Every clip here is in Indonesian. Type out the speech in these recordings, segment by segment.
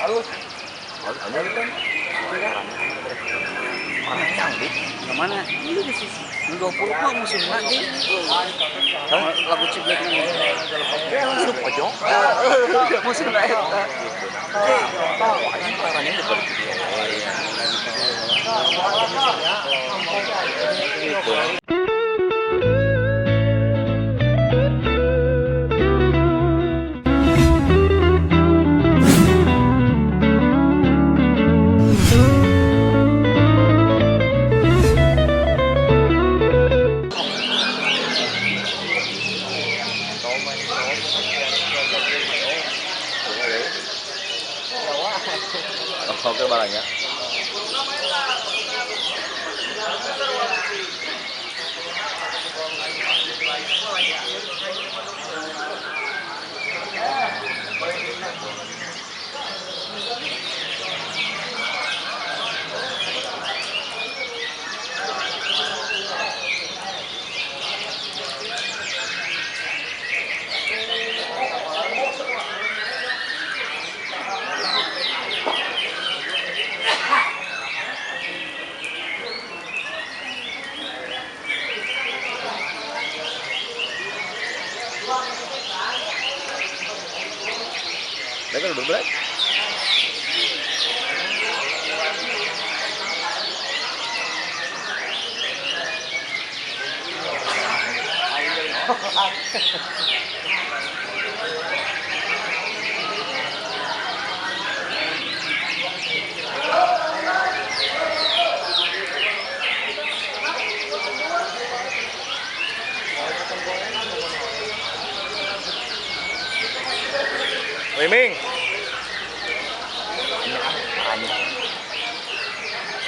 Halus. Ada kan? Orang canggih. Kemana? Ini di sisi. 20 kok musim lagi. Lagu ciblek ini. Musuh pojok. Musim lain. Wajib larangnya udah pergi dia. Gitu. Oke barangnya. Mereka udah berat. Miming.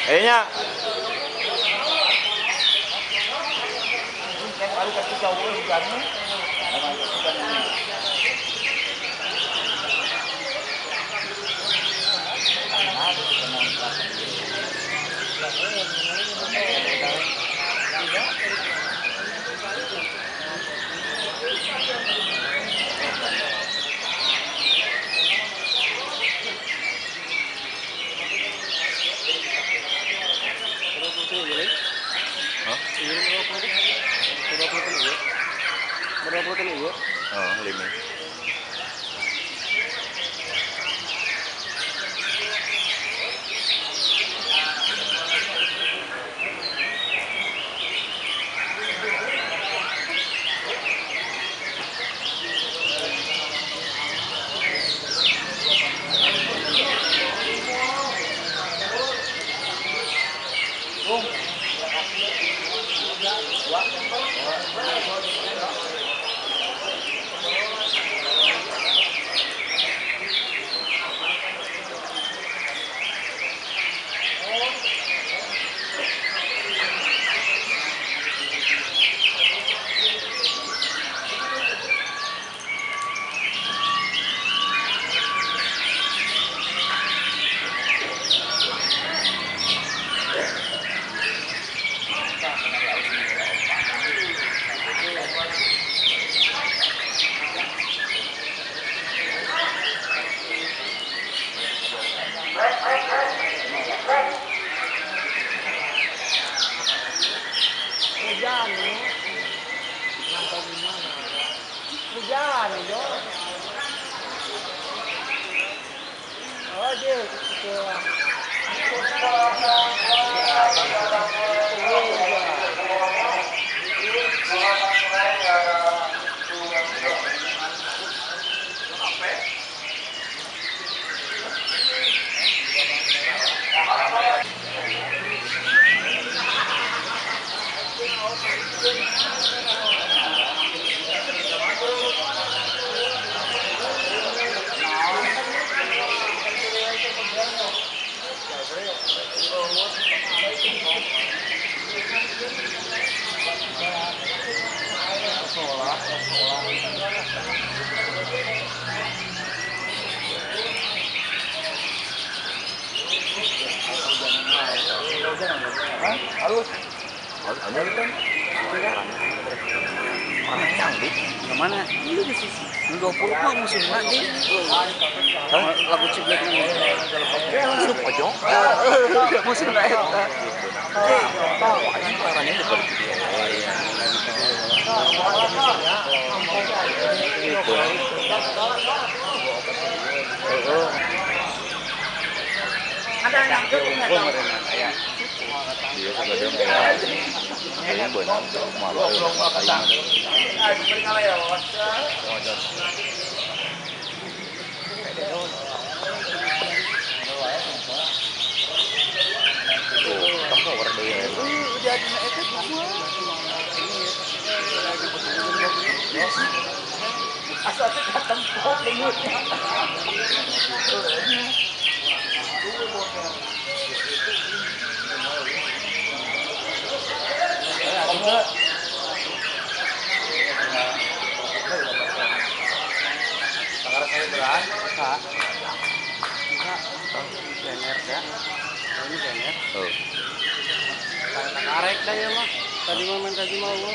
Kayaknya oh, 5. Harus aja kan. Orang canggih. Kemana? Ini di sisi. 20 kok musim lagi. Lagu ciblek ini. Hidup aja. Musim lain. Ini larangnya udah pada gede. Gitu. Ada yang kemarin kayak Dia kadang kayak kayaknya benar malu. Kamu mau orang dia itu? jadi itu semua. Asal datang kok lembutnya. Sekarang saya beran, Kak. Bener ya. Ini bener. Oh. Karek dah ya mah. Tadi momen tadi mau gua.